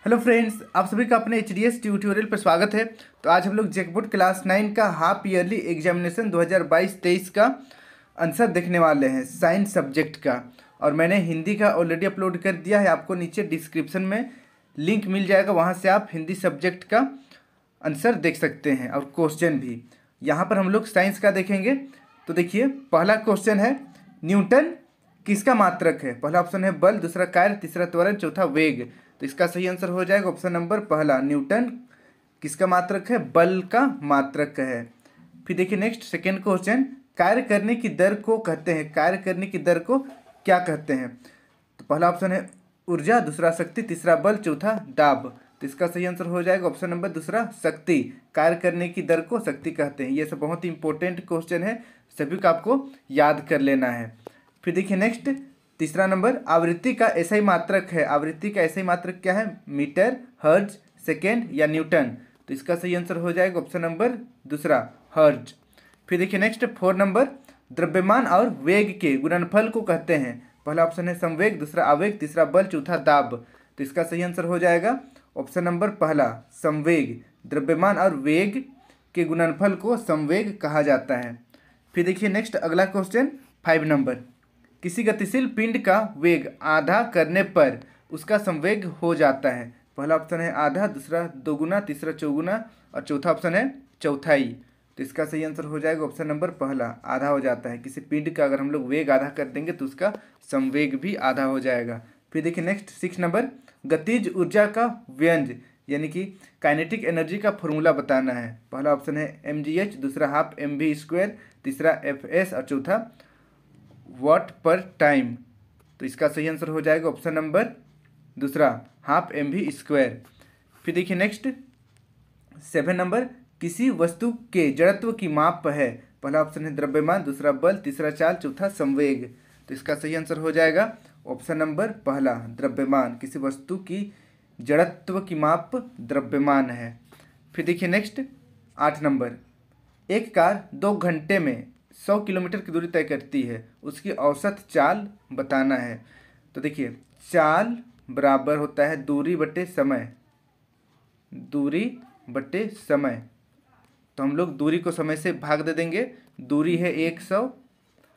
Hello friends, आप सभी का अपने एचडीएस ट्यूटोरियल पर स्वागत है। तो आज हम लोग जैकबोर्ड क्लास 9 का हाफ ईयरली एग्जामिनेशन 2022-23 का आंसर देखने वाले हैं साइंस सब्जेक्ट का। और मैंने हिंदी का ऑलरेडी अपलोड कर दिया है, आपको नीचे डिस्क्रिप्शन में लिंक मिल जाएगा, वहाँ से आप हिंदी सब्जेक्ट का आंसर देख सकते हैं और क्वेश्चन भी। यहाँ पर हम लोग साइंस का देखेंगे। तो देखिए, पहला क्वेश्चन है, न्यूटन किसका मात्रक है? पहला ऑप्शन है बल, दूसरा कार्य, तीसरा त्वरण, चौथा वेग। तो इसका सही आंसर हो जाएगा ऑप्शन नंबर पहला, न्यूटन किसका मात्रक है? बल का मात्रक है। फिर देखिए नेक्स्ट सेकेंड क्वेश्चन, कार्य करने की दर को कहते हैं, कार्य करने की दर को क्या कहते हैं? तो पहला ऑप्शन है ऊर्जा, दूसरा शक्ति, तीसरा बल, चौथा दाब। तो इसका सही आंसर हो जाएगा ऑप्शन नंबर दूसरा, शक्ति। कार्य करने की दर को शक्ति कहते हैं। ये सब बहुत ही इंपॉर्टेंट क्वेश्चन है, सभी को आपको याद कर लेना है। फिर देखिए नेक्स्ट तीसरा नंबर, आवृत्ति का ऐसा ही मात्रक है, आवृत्ति का ऐसा ही मात्रक क्या है? मीटर, हर्ट्ज, सेकेंड या न्यूटन। तो इसका सही आंसर हो जाएगा ऑप्शन नंबर दूसरा, हर्ट्ज। फिर देखिए नेक्स्ट 4 नंबर, द्रव्यमान और वेग के गुणनफल को कहते हैं। पहला ऑप्शन है संवेग, दूसरा आवेग, तीसरा बल, चौथा दाब। तो इसका सही आंसर हो जाएगा ऑप्शन नंबर पहला, संवेग। द्रव्यमान और वेग के गुणनफल को संवेग कहा जाता है। फिर देखिए नेक्स्ट अगला क्वेश्चन 5 नंबर, किसी गतिशील पिंड का वेग आधा करने पर उसका संवेग हो जाता है। पहला ऑप्शन है आधा, दूसरा दोगुना, तीसरा चौगुना और चौथा ऑप्शन है चौथाई। तो इसका सही आंसर हो जाएगा ऑप्शन नंबर पहला, आधा हो जाता है। किसी पिंड का अगर हम लोग वेग आधा कर देंगे तो उसका संवेग भी आधा हो जाएगा। फिर देखिए नेक्स्ट 6 नंबर, गतिज ऊर्जा का व्यंज यानी कि काइनेटिक एनर्जी का फॉर्मूला बताना है। पहला ऑप्शन है mgh, दूसरा हाफ mv², तीसरा fs और चौथा वॉट पर टाइम। तो इसका सही आंसर हो जाएगा ऑप्शन नंबर दूसरा, हाफ mv²। फिर देखिए नेक्स्ट 7 नंबर, किसी वस्तु के जड़त्व की माप है। पहला ऑप्शन है द्रव्यमान, दूसरा बल, तीसरा चाल, चौथा संवेग। तो इसका सही आंसर हो जाएगा ऑप्शन नंबर पहला, द्रव्यमान। किसी वस्तु की जड़त्व की माप द्रव्यमान है। फिर देखिए नेक्स्ट 8 नंबर, एक कार 2 घंटे में 100 किलोमीटर की दूरी तय करती है, उसकी औसत चाल बताना है। तो देखिए, चाल बराबर होता है दूरी बटे समय, दूरी बटे समय। तो हम लोग दूरी को समय से भाग दे देंगे। दूरी है 100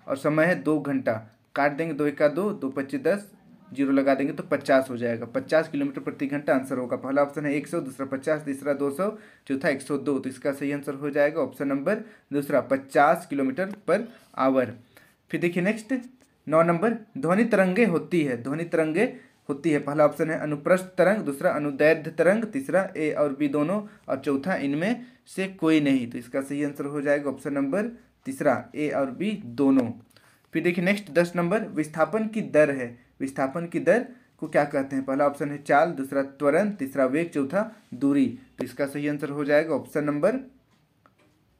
और समय है 2 घंटा, काट देंगे, 2 1 2, 2 25 10, जीरो लगा देंगे तो 50 हो जाएगा। 50 किलोमीटर प्रति घंटा आंसर होगा। पहला ऑप्शन है 100, दूसरा 50, तीसरा 200, चौथा 102। तो इसका सही आंसर हो जाएगा ऑप्शन नंबर दूसरा, 50 किलोमीटर पर आवर। फिर देखिए नेक्स्ट 9 नंबर, ध्वनि तरंगे होती है, ध्वनि तरंगे होती है। पहला ऑप्शन है अनुप्रस्थ तरंग, दूसरा अनुदैर्ध्य तरंग, तीसरा ए और बी दोनों और चौथा इनमें से कोई नहीं। तो इसका सही आंसर हो जाएगा ऑप्शन नंबर तीसरा, ए और बी दोनों। फिर देखिए नेक्स्ट 10 नंबर, विस्थापन की दर है, विस्थापन की दर को क्या कहते हैं? पहला ऑप्शन है चाल, दूसरा त्वरण, तीसरा वेग, चौथा दूरी। तो इसका सही आंसर हो जाएगा ऑप्शन नंबर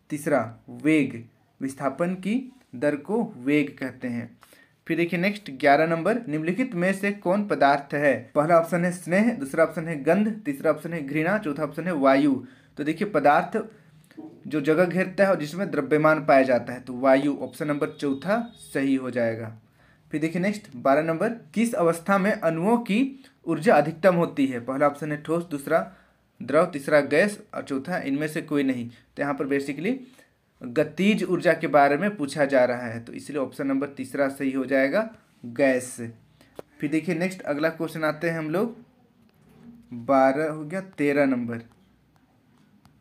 तीसरा, वेग। विस्थापन की दर को वेग कहते हैं। फिर देखिए नेक्स्ट 11 नंबर, निम्नलिखित में से कौन पदार्थ है? पहला ऑप्शन है स्नेह, दूसरा ऑप्शन है गंध, तीसरा ऑप्शन है घृणा, चौथा ऑप्शन है वायु। तो देखिए, पदार्थ जो जगह घेरता है और जिसमें द्रव्यमान पाया जाता है, तो वायु ऑप्शन नंबर चौथा सही हो जाएगा। फिर देखिए नेक्स्ट 12 नंबर, किस अवस्था में अणुओं की ऊर्जा अधिकतम होती है? पहला ऑप्शन है ठोस, दूसरा द्रव, तीसरा गैस और चौथा इनमें से कोई नहीं। तो यहाँ पर बेसिकली गतिज ऊर्जा के बारे में पूछा जा रहा है, तो इसलिए ऑप्शन नंबर तीसरा सही हो जाएगा, गैस। फिर देखिए नेक्स्ट अगला क्वेश्चन आते हैं हम लोग, 12 हो गया, 13 नंबर।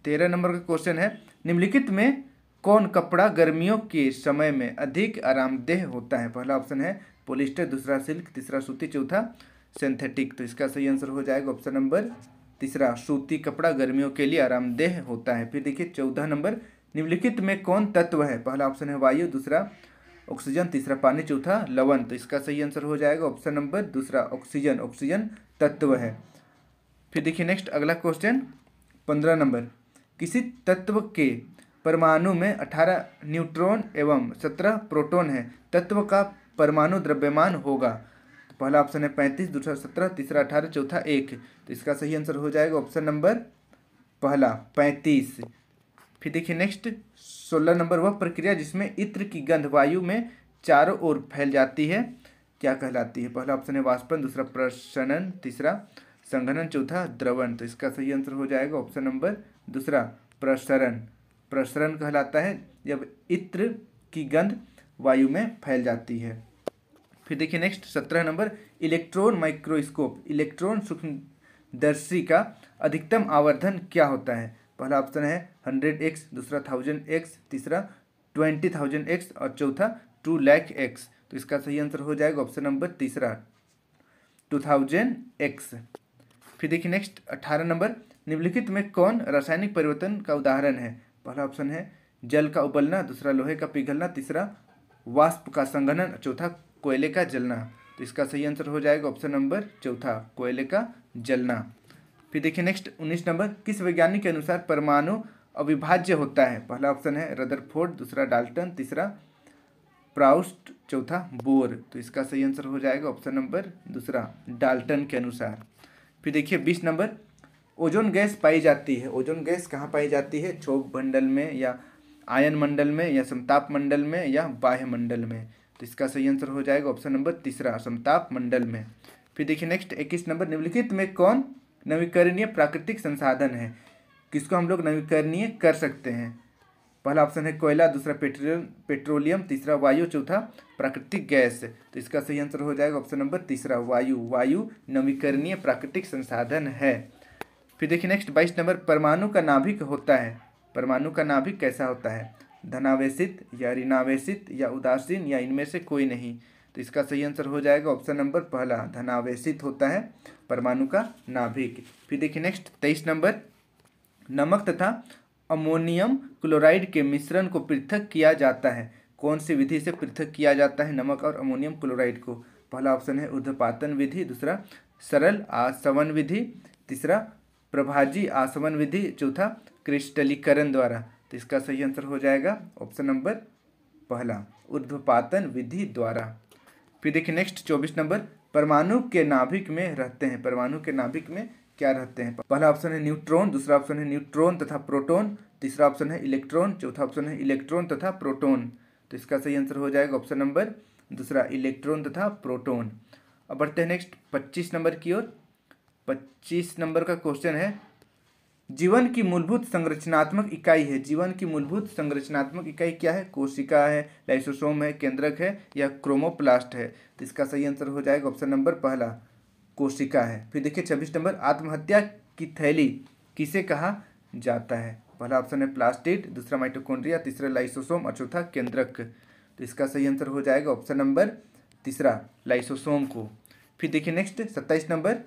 13 नंबर का क्वेश्चन है, निम्नलिखित में कौन कपड़ा गर्मियों के समय में अधिक आरामदेह होता है? पहला ऑप्शन है पॉलिस्टर, दूसरा सिल्क, तीसरा सूती, चौथा सिंथेटिक। तो इसका सही आंसर हो जाएगा ऑप्शन नंबर तीसरा, सूती कपड़ा गर्मियों के लिए आरामदेह होता है। फिर देखिए 14 नंबर, निम्नलिखित में कौन तत्व है? पहला ऑप्शन है वायु, दूसरा ऑक्सीजन, तीसरा पानी, चौथा लवण। तो इसका सही आंसर हो जाएगा ऑप्शन नंबर दूसरा, ऑक्सीजन। ऑक्सीजन तत्व है। फिर देखिए नेक्स्ट अगला क्वेश्चन 15 नंबर, किसी तत्व के परमाणु में 18 न्यूट्रॉन एवं 17 प्रोटॉन है, तत्व का परमाणु द्रव्यमान होगा। तो पहला ऑप्शन है 35, दूसरा 17, तीसरा 18, चौथा 1। तो इसका सही आंसर हो जाएगा ऑप्शन नंबर पहला, 35। फिर देखिए नेक्स्ट 16 नंबर, वह प्रक्रिया जिसमें इत्र की गंध वायु में चारों ओर फैल जाती है क्या कहलाती है? पहला ऑप्शन है वाष्पन, दूसरा प्रसनन, तीसरा संघनन, चौथा द्रवण। तो इसका सही आंसर हो जाएगा ऑप्शन नंबर दूसरा प्रसरण। प्रसरण कहलाता है जब इत्र की गंध वायु में फैल जाती है। फिर देखिए next 17 number, electron microscope, electron सूक्ष्मदर्शी का अधिकतम आवर्धन क्या होता है? पहला ऑप्शन है 100x, दूसरा 1000x, तीसरा 20,000x और चौथा 2,00,000x। तो इसका सही आंसर हो जाएगा ऑप्शन नंबर तीसरा 2000x। फिर देखिए नेक्स्ट 18 नंबर, निम्नलिखित में कौन रासायनिक परिवर्तन का उदाहरण है? पहला ऑप्शन है जल का उबलना, दूसरा लोहे का पिघलना, तीसरा वाष्प का संघनन, चौथा कोयले का जलना। तो इसका सही आंसर हो जाएगा ऑप्शन नंबर चौथा कोयले का जलना। फिर देखिए नेक्स्ट 19 नंबर, किस वैज्ञानिक के अनुसार परमाणु अविभाज्य होता है? पहला ऑप्शन है रदरफोर्ड, दूसरा डाल्टन, तीसरा प्राउस्ट, चौथा बोर। तो इसका सही आंसर हो जाएगा ऑप्शन नंबर दूसरा डाल्टन के अनुसार। फिर देखिए 20 नंबर, ओजोन गैस पाई जाती है, ओजोन गैस कहाँ पाई जाती है? क्षोभ मंडल में या आयन मंडल में या समताप मंडल में या बाह्य मंडल में? तो इसका सही आंसर हो जाएगा ऑप्शन नंबर तीसरा समताप मंडल में। फिर देखिए नेक्स्ट 21 नंबर, निम्नलिखित में कौन नवीकरणीय प्राकृतिक संसाधन है? किसको हम लोग नवीकरणीय कर सकते हैं? पहला ऑप्शन है कोयला, दूसरा पेट्रोलियम, तीसरा वायु, चौथा प्राकृतिक गैस। तो इसका सही आंसर हो जाएगा ऑप्शन नंबर तीसरा वायु। वायु नवीकरणीय प्राकृतिक संसाधन है। फिर देखिए नेक्स्ट 22 नंबर, परमाणु का नाभिक होता है, परमाणु का नाभिक कैसा होता है? धनावेशित या ऋणावेशित या उदासीन या इनमें से कोई नहीं? तो इसका सही आंसर हो जाएगा ऑप्शन नंबर पहला धनावेशित होता है परमाणु का नाभिक। फिर देखिए नेक्स्ट 23 नंबर, नमक तथा अमोनियम क्लोराइड के मिश्रण को पृथक किया जाता है, कौन सी विधि से पृथक किया जाता है नमक और अमोनियम क्लोराइड को? पहला ऑप्शन है ऊर्ध्वपातन विधि, दूसरा सरल आसवन विधि, तीसरा प्रभाजी आसवन विधि, चौथा क्रिस्टलीकरण द्वारा। तो इसका सही आंसर हो जाएगा ऑप्शन नंबर पहला ऊर्ध्वपातन विधि द्वारा। फिर देखिए नेक्स्ट 24 नंबर, परमाणु के नाभिक में रहते हैं, परमाणु के नाभिक में क्या रहते हैं? पहला ऑप्शन है न्यूट्रॉन, दूसरा ऑप्शन है न्यूट्रॉन तथा प्रोटॉन, तीसरा ऑप्शन है इलेक्ट्रॉन, चौथा ऑप्शन है इलेक्ट्रॉन तथा प्रोटॉन। तो इसका सही आंसर हो जाएगा ऑप्शन नंबर दूसरा इलेक्ट्रॉन तथा प्रोटॉन। अब बढ़ते हैं नेक्स्ट 25 नंबर की ओर। 25 नंबर का क्वेश्चन है, जीवन की मूलभूत संरचनात्मक इकाई है, जीवन की मूलभूत संरचनात्मक इकाई क्या है? कोशिका है, लाइसोसोम है, केंद्रक है या क्रोमोप्लास्ट है? तो इसका सही आंसर हो जाएगा ऑप्शन नंबर पहला कोशिका है। फिर देखिए 26 नंबर, आत्महत्या की थैली किसे कहा जाता है? पहला ऑप्शन है प्लास्टिड, दूसरा माइटोकॉन्ड्रिया, तीसरा लाइसोसोम और चौथा केंद्रक। तो इसका सही आंसर हो जाएगा ऑप्शन नंबर तीसरा लाइसोसोम को। फिर देखिए नेक्स्ट 27 नंबर,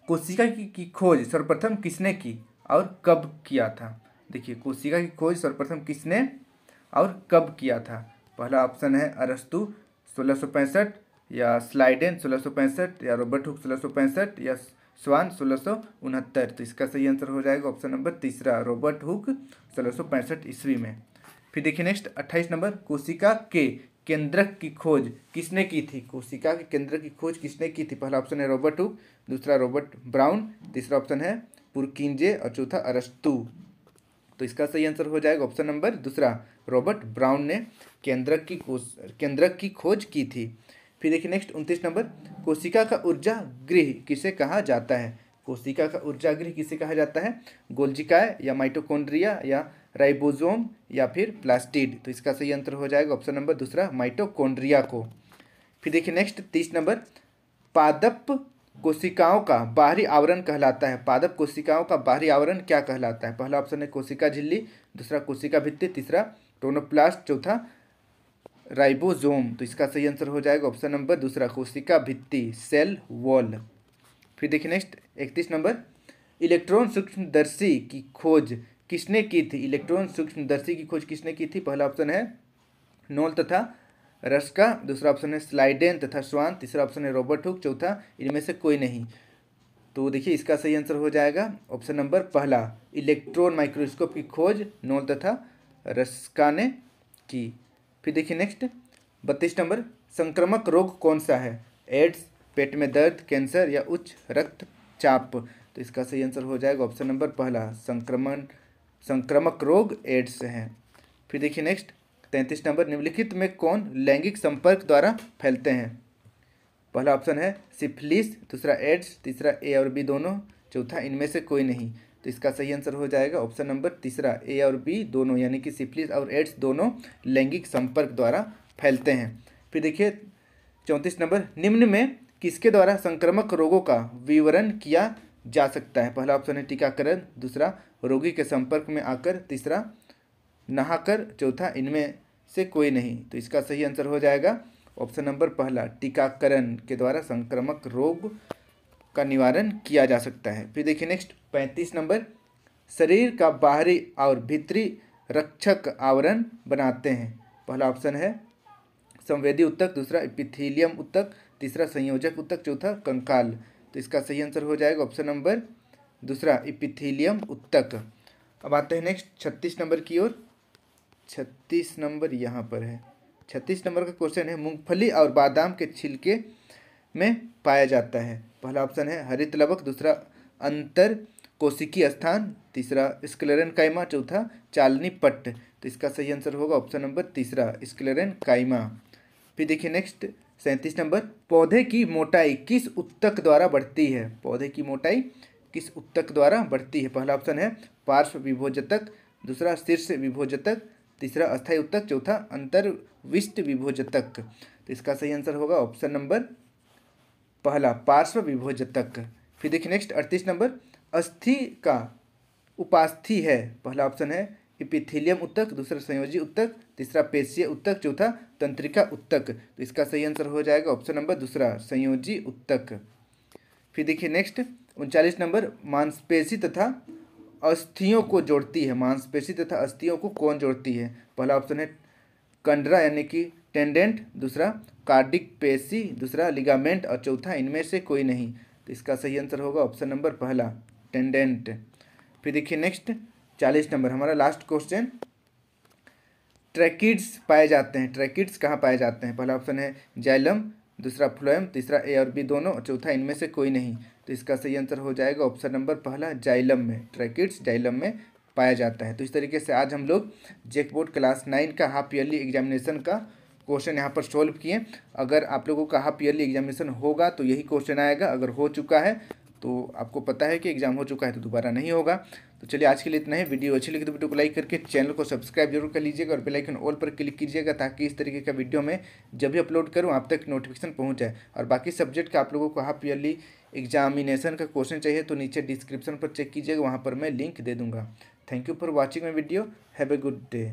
कोशिका की खोज सर्वप्रथम किसने की और कब किया था? देखिए कोशिका की खोज सर्वप्रथम किसने और कब किया था? पहला ऑप्शन है अरस्तु 1665 या स्लाइडेन 1665 या रॉबर्ट हुक 1665 या स्वान 1669। तो इसका सही आंसर हो जाएगा ऑप्शन नंबर तीसरा रॉबर्ट हुक 1665 ईस्वी में। फिर देखिए नेक्स्ट 28 नंबर, कोशिका के केंद्रक की खोज किसने की थी? कोशिका के केंद्रक की खोज किसने की थी? पहला ऑप्शन है रॉबर्ट हुक, दूसरा रॉबर्ट ब्राउन, तीसरा ऑप्शन है पुरकिंजे और चौथा अरस्तु। तो इसका सही आंसर हो जाएगा ऑप्शन नंबर दूसरा रॉबर्ट ब्राउन ने केंद्रक की खोज की थी। फिर देखिए नेक्स्ट 29 नंबर, कोशिका का ऊर्जा गृह किसे कहा जाता है? कोशिका का ऊर्जा गृह किसे कहा जाता है? गोल्जिकाय या माइटोकॉन्ड्रिया या राइबोसोम या फिर प्लास्टिड। तो इसका सही आंसर हो जाएगा ऑप्शन नंबर दूसरा माइटोकॉन्ड्रिया को। फिर देखिए नेक्स्ट 30 नंबर, पादप कोशिकाओं का बाहरी आवरण कहलाता है, पादप कोशिकाओं का बाहरी आवरण क्या कहलाता है? पहला ऑप्शन है कोशिका झिल्ली, दूसरा कोशिका भित्ति, तीसरा टोनोप्लास्ट, चौथा राइबोसोम। तो इसका सही आंसर हो जाएगा ऑप्शन नंबर दूसरा कोशिका भित्ति सेल वॉल। फिर देखिए नेक्स्ट 31 नंबर, इलेक्ट्रॉन सूक्ष्मदर्शी की खोज किसने की थी? इलेक्ट्रॉन सूक्ष्मदर्शी की खोज किसने की थी? पहला ऑप्शन है नोल तथा रस्का, दूसरा ऑप्शन है स्लाइडेन तथा स्वान, तीसरा ऑप्शन है रॉबर्ट हुक, चौथा इनमें से कोई नहीं। तो देखिए इसका सही आंसर हो जाएगा ऑप्शन नंबर पहला इलेक्ट्रॉन माइक्रोस्कोप की खोज नोल तथा रस्का ने की। फिर देखिए नेक्स्ट 32 नंबर, संक्रामक रोग कौन सा है? एड्स, पेट में दर्द, कैंसर या उच्च रक्तचाप। तो इसका सही आंसर हो जाएगा ऑप्शन नंबर पहला संक्रामक रोग एड्स है। फिर देखिए नेक्स्ट 33 नंबर, निम्नलिखित में कौन लैंगिक संपर्क द्वारा फैलते हैं? पहला ऑप्शन है सिफिलिस, दूसरा एड्स, तीसरा ए और बी दोनों, चौथा इनमें से कोई नहीं। तो इसका सही आंसर हो जाएगा ऑप्शन नंबर तीसरा, ए और बी दोनों, यानी कि सिफिलिस और एड्स दोनों लैंगिक संपर्क द्वारा फैलते हैं। फिर देखिए 34 नंबर, निम्न में किसके द्वारा संक्रामक रोगों का विवरण किया जा सकता है? पहला ऑप्शन है टीकाकरण, दूसरा रोगी के संपर्क में आकर, तीसरा नहाकर, चौथा इनमें से कोई नहीं। तो इसका सही आंसर हो जाएगा ऑप्शन नंबर पहला, टीकाकरण के द्वारा संक्रामक रोग का निवारण किया जा सकता है। फिर देखिए नेक्स्ट 35 नंबर, शरीर का बाहरी और भीतरी रक्षक आवरण बनाते हैं। पहला ऑप्शन है संवेदी ऊतक, दूसरा एपिथेलियम ऊतक, तीसरा संयोजक ऊतक, चौथा कंकाल। तो इसका सही आंसर हो जाएगा ऑप्शन नंबर दूसरा, एपिथेलियम ऊतक। अब आते हैं नेक्स्ट 36 नंबर की ओर। 36 नंबर यहाँ पर है। 36 नंबर का क्वेश्चन है, मूंगफली और बादाम के छिलके में पाया जाता है। पहला ऑप्शन है हरित लवक, दूसरा अंतर कोशिकीय स्थान, तीसरा स्क्लेरेनकाइमा, चौथा चालनी पट्ट। तो इसका सही आंसर होगा ऑप्शन नंबर तीसरा, स्क्लेरेनकाइमा। फिर देखिए नेक्स्ट 37 नंबर, पौधे की मोटाई किस ऊतक द्वारा बढ़ती है? पौधे की मोटाई किस ऊतक द्वारा बढ़ती है? पहला ऑप्शन है पार्श्व विभोजतक, दूसरा शीर्ष विभोजतक, तीसरा अस्थायी ऊतक, चौथा अंतर्विष्ट विभोजतक। तो इसका सही आंसर होगा ऑप्शन नंबर पहला, पार्श्व विभोजतक। फिर देखिए नेक्स्ट 38 नंबर, अस्थि का उपास्थि है। पहला ऑप्शन है एपिथेलियम ऊतक, दूसरा संयोजी ऊतक, तीसरा पेशीय ऊतक, चौथा तंत्रिका ऊतक। तो इसका सही आंसर हो जाएगा ऑप्शन नंबर दूसरा, संयोजी ऊतक। फिर देखिए नेक्स्ट 39 नंबर, मांसपेशी तथा अस्थियों को जोड़ती है। मांसपेशी तथा अस्थियों को कौन जोड़ती है? पहला ऑप्शन है कंडरा यानी कि टेंडेंट, दूसरा कार्डिक पेशी, दूसरा लिगामेंट और चौथा इनमें से कोई नहीं। तो इसका सही आंसर होगा ऑप्शन नंबर पहला, टेंडेंट। फिर देखिए नेक्स्ट 40 नंबर, हमारा लास्ट क्वेश्चन, ट्रैकिड्स पाए जाते हैं। ट्रैकिड्स कहाँ पाए जाते हैं? पहला ऑप्शन है जाइलम, दूसरा फ्लोएम, तीसरा ए और बी दोनों, और चौथा इनमें से कोई नहीं। तो इसका सही आंसर हो जाएगा ऑप्शन नंबर पहला, जाइलम में। ट्रैकिड्स जाइलम में पाया जाता है। तो इस तरीके से आज हम लोग जेक बोर्ड क्लास 9 का हाफ ईयरली एग्जामिनेशन का क्वेश्चन यहाँ पर सॉल्व किए। अगर आप लोगों का हाफ ईयरली एग्जामिनेशन होगा तो यही क्वेश्चन आएगा, अगर हो चुका है तो आपको पता है कि एग्जाम हो चुका है तो दोबारा नहीं होगा। तो चलिए आज के लिए इतना ही। वीडियो अच्छी लगी तो वीडियो को लाइक करके चैनल को सब्सक्राइब जरूर कर लीजिएगा और बेल आइकन ऑल पर क्लिक कीजिएगा, ताकि इस तरीके का वीडियो मैं जब भी अपलोड करूं आप तक नोटिफिकेशन पहुंच जाए। और बाकी सब्जेक्ट का आप लोगों को हाफ ईयरली एग्जामिनेशन का क्वेश्चन चाहिए तो नीचे डिस्क्रिप्शन पर चेक कीजिएगा, वहाँ पर मैं लिंक दे दूँगा। Thank you for watching my video. Have a good day.